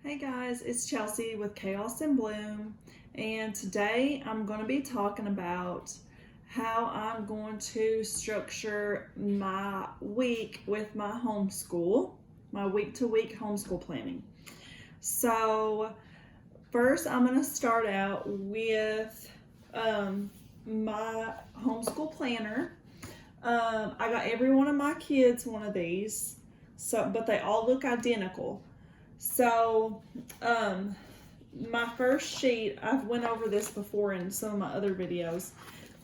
Hey guys, it's Chelsea with Chaos and Bloom, and today I'm going to be talking about how I'm going to structure my week with my homeschool, my week-to-week homeschool planning. So first I'm going to start out with my homeschool planner. I got every one of my kids one of these, but they all look identical. So, my first sheet, I've went over this before in some of my other videos,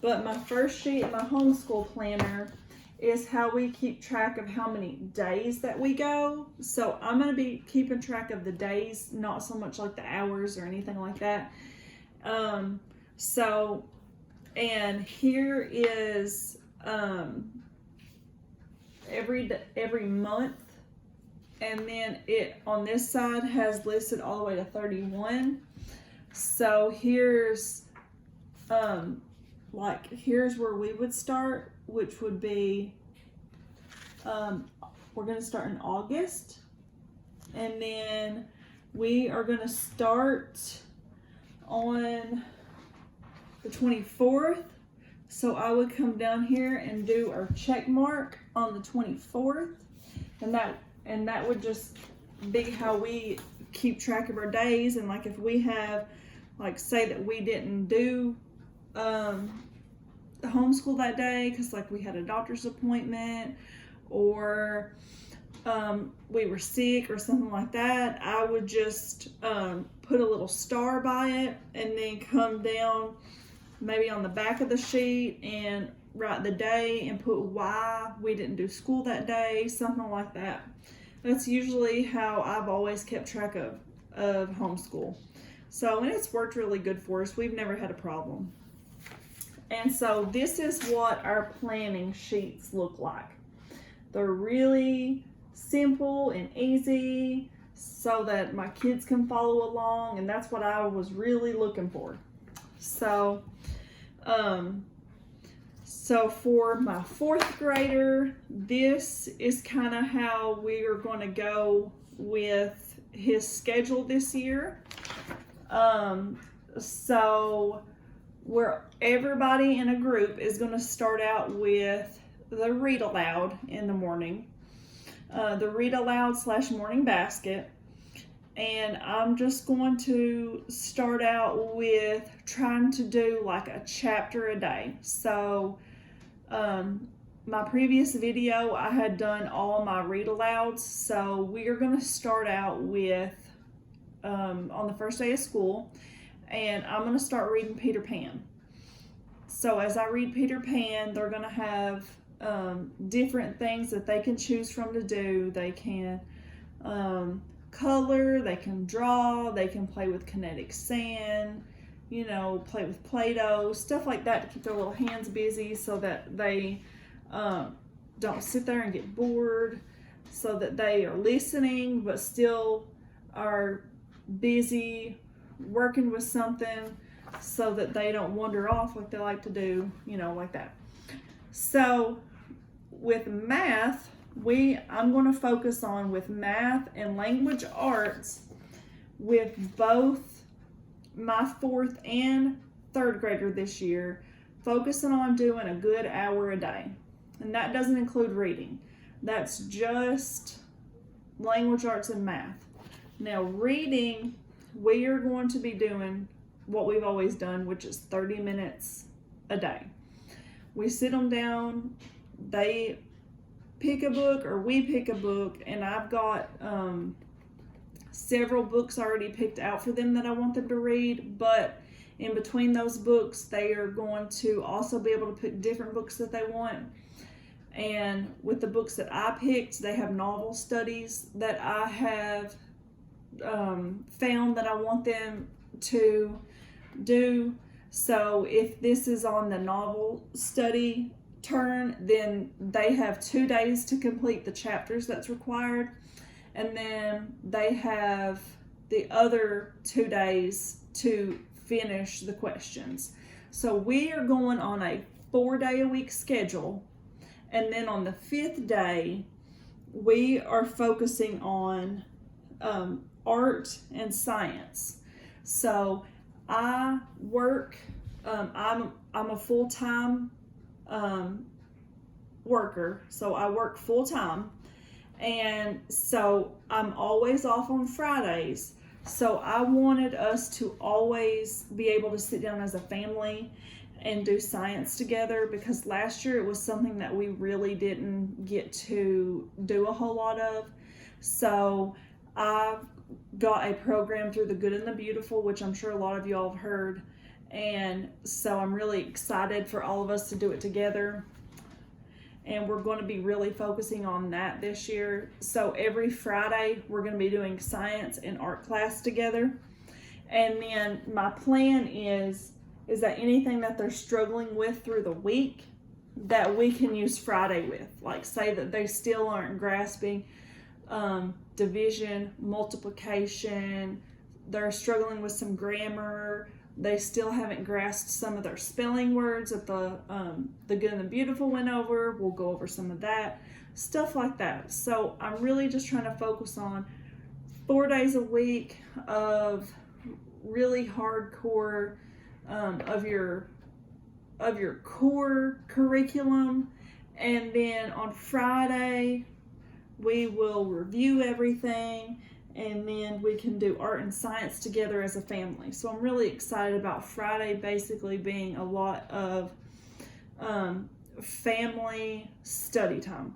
but my first sheet in my homeschool planner is how we keep track of how many days that we go. So I'm going to be keeping track of the days, not so much like the hours or anything like that. And here is every month. And then it on this side has listed all the way to 31. So here's here's where we would start, which would be we're going to start in August, and then we are going to start on the 24th. So I would come down here and do our check mark on the 24th, and that would just be how we keep track of our days. And like if we have, like, say that we didn't do the homeschool that day because like we had a doctor's appointment or we were sick or something like that, I would just put a little star by it and then come down maybe on the back of the sheet and write the day and put why we didn't do school that day, something like that. That's usually how I've always kept track of homeschool. So, and it's worked really good for us. We've never had a problem. And so this is what our planning sheets look like. They're really simple and easy so that my kids can follow along, and that's what I was really looking for. So, So for my fourth grader, this is kind of how we are going to go with his schedule this year. So where everybody in a group is going to start out with the read aloud in the morning, the read aloud / morning basket. And I'm just going to start out with trying to do like a chapter a day. So my previous video, I had done all my read alouds. So we are going to start out with, on the first day of school, and I'm going to start reading Peter Pan. So as I read Peter Pan, they're going to have different things that they can choose from to do. They can color, they can draw, they can play with kinetic sand, play with Play-Doh, stuff like that to keep their little hands busy so that they don't sit there and get bored, so that they are listening but still are busy working with something so that they don't wander off like they like to do, like that. So with math, I'm going to focus on with math and language arts with both my fourth and third grader this year, focusing on doing a good hour a day. And that doesn't include reading. That's just language arts and math. Now reading, we are going to be doing what we've always done, which is 30 minutes a day. We sit them down, they pick a book or we pick a book, and I've got several books already picked out for them that I want them to read, but in between those books they are going to also be able to pick different books that they want. And with the books that I picked, they have novel studies that I have found that I want them to do. So if this is on the novel study turn, then they have 2 days to complete the chapters that's required, and then they have the other 2 days to finish the questions. So we are going on a 4-day-a-week schedule, and then on the 5th day we are focusing on art and science. So I work, I'm a full-time worker, so I work full-time, and so I'm always off on Fridays. So I wanted us to always be able to sit down as a family and do science together, because last year it was something that we really didn't get to do a whole lot of. So I got a program through the Good and the Beautiful, which I'm sure a lot of you all have heard, and so I'm really excited for all of us to do it together, and we're going to be really focusing on that this year. So every Friday we're going to be doing science and art class together, and then my plan is that anything that they're struggling with through the week that we can use Friday with, like say that they still aren't grasping division, multiplication, they're struggling with some grammar, they still haven't grasped some of their spelling words that the Good and the Beautiful went over. We'll go over some of that, stuff like that. So I'm really just trying to focus on 4 days a week of really hardcore of your core curriculum, and then on Friday we will review everything, and then we can do art and science together as a family. So I'm really excited about Friday basically being a lot of family study time.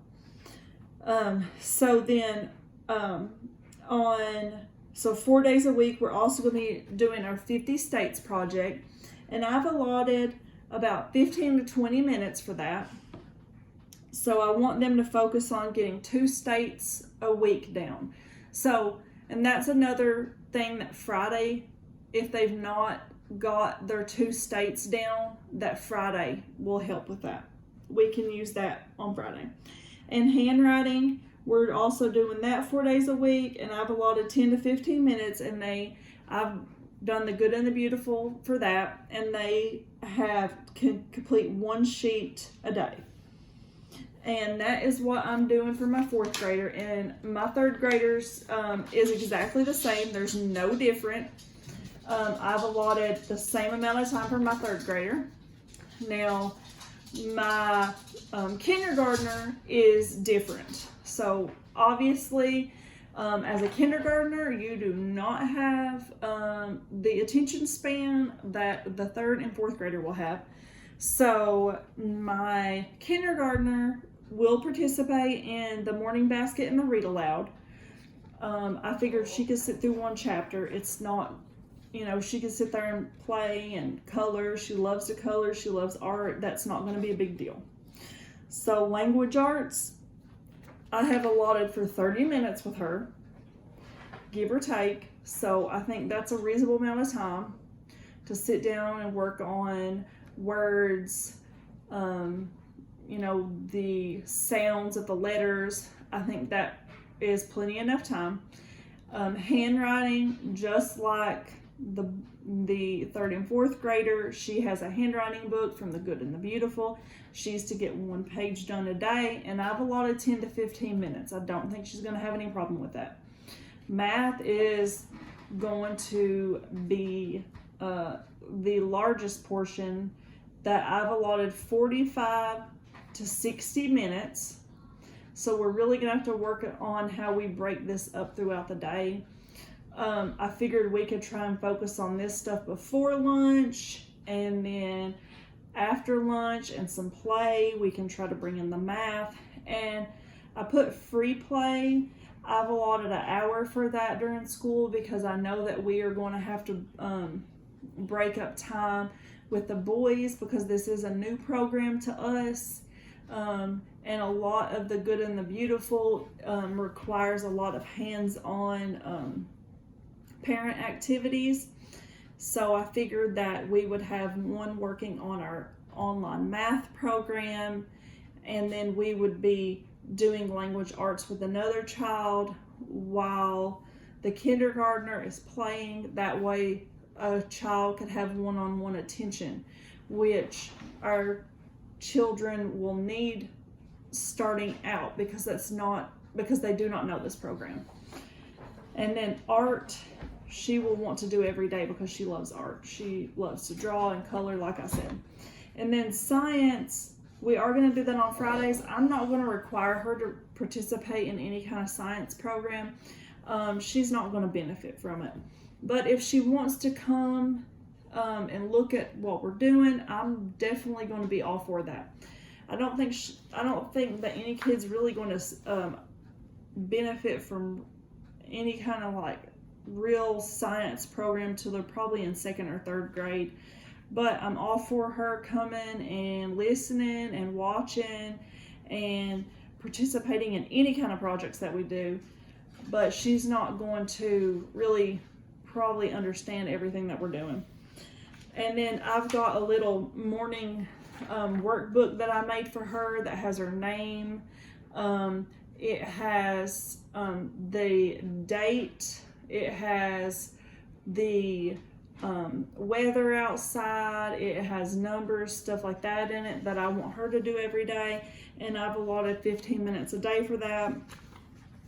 So then so 4 days a week we're also going to be doing our 50 states project, and I've allotted about 15 to 20 minutes for that. So I want them to focus on getting 2 states a week down. So, and that's another thing that Friday, if they've not got their 2 states down, that Friday will help with that. We can use that on Friday. And handwriting, we're also doing that 4 days a week, and I've allotted 10 to 15 minutes, and I've done the Good and the Beautiful for that, and they can complete 1 sheet a day. And that is what I'm doing for my 4th grader. And my 3rd graders is exactly the same. There's no different. I've allotted the same amount of time for my 3rd grader. Now, my kindergartner is different. So obviously, as a kindergartner, you do not have the attention span that the 3rd and 4th grader will have. So my kindergartner will participate in the morning basket and the read aloud. I figured she could sit through 1 chapter. It's not, she could sit there and play and color. She loves to color. She loves art. That's not going to be a big deal. So language arts, I have allotted for 30 minutes with her, give or take. So I think that's a reasonable amount of time to sit down and work on words, the sounds of the letters. I think that is plenty enough time. Handwriting, just like the 3rd and 4th grader, she has a handwriting book from the Good and the Beautiful. She's to get 1 page done a day, and I've allotted 10 to 15 minutes. I don't think she's going to have any problem with that. Math is going to be the largest portion, that I've allotted 45 to 60 minutes. So we're really going to have to work on how we break this up throughout the day. I figured we could try and focus on this stuff before lunch, and then after lunch and some play, we can try to bring in the math. And I put free play. I've allotted an hour for that during school, because I know that we are going to have to break up time with the boys, because this is a new program to us, and a lot of the Good and the Beautiful requires a lot of hands-on parent activities. So I figured that we would have one working on our online math program, and then we would be doing language arts with another child while the kindergartner is playing. That way a child could have one-on-one attention, which our children will need starting out, because they do not know this program. And then art, she will want to do every day because she loves art. She loves to draw and color, like I said. And then science, we are going to do that on Fridays. I'm not going to require her to participate in any kind of science program. She's not going to benefit from it. But if she wants to come and look at what we're doing, I'm definitely going to be all for that. I don't think that any kid's really going to benefit from any kind of like real science program till they're probably in 2nd or 3rd grade. But I'm all for her coming and listening and watching and participating in any kind of projects that we do. But she's not going to really probably understand everything that we're doing. And then I've got a little morning workbook that I made for her that has her name. It has the date. It has the weather outside. It has numbers, stuff like that in it that I want her to do every day. And I've allotted 15 minutes a day for that.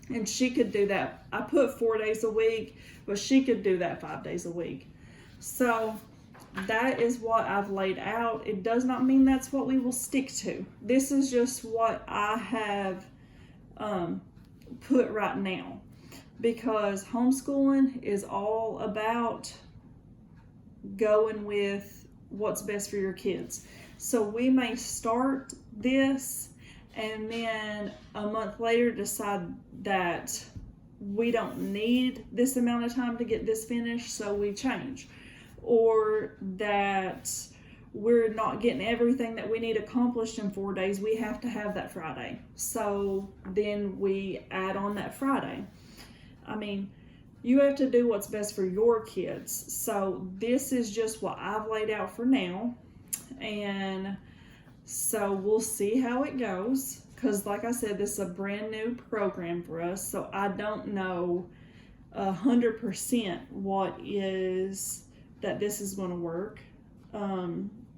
And she could do that. I put 4 days a week, but she could do that 5 days a week. So that is what I've laid out. It does not mean that's what we will stick to. This is just what I have put right now, because homeschooling is all about going with what's best for your kids. So we may start this and then a month later decide that we don't need this amount of time to get this finished, so we change. Or that we're not getting everything that we need accomplished in 4 days, we have to have that Friday. So then we add on that Friday. I mean, you have to do what's best for your kids. So this is just what I've laid out for now. And so we'll see how it goes. Because like I said, this is a brand new program for us. So I don't know 100% that this is going to work.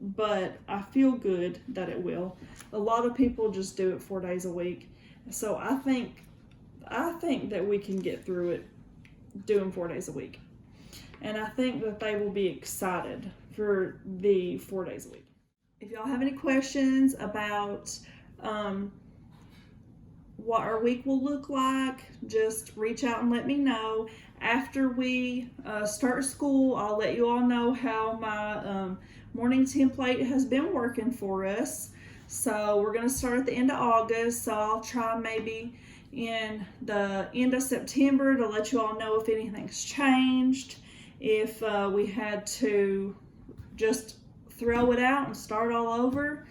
But I feel good that it will. A lot of people just do it 4 days a week. So I think that we can get through it doing 4 days a week. And I think that they will be excited for the 4 days a week. If y'all have any questions about what our week will look like, just reach out and let me know. After we start school, I'll let you all know how my morning template has been working for us. So we're going to start at the end of August. So I'll try maybe in the end of September to let you all know if anything's changed. If we had to just throw it out and start all over,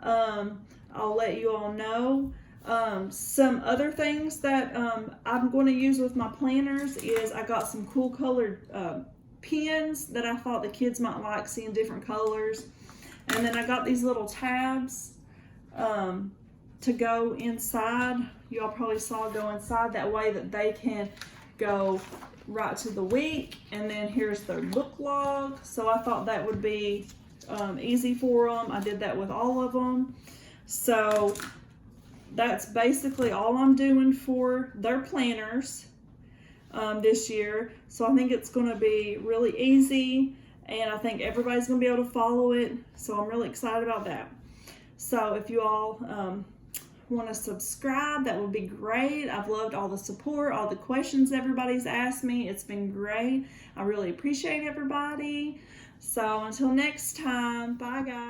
I'll let you all know. Some other things that I'm going to use with my planners is I got some cool colored pens that I thought the kids might like, seeing different colors. And then I got these little tabs to go inside. You all probably saw go inside, that way that they can go right to the week. And then here's their book log. So I thought that would be easy for them. I did that with all of them. So that's basically all I'm doing for their planners this year. So I think it's going to be really easy, and I think everybody's going to be able to follow it. So I'm really excited about that. So if you all want to subscribe, that would be great. I've loved all the support, all the questions everybody's asked me. It's been great. I really appreciate everybody. So until next time, bye guys.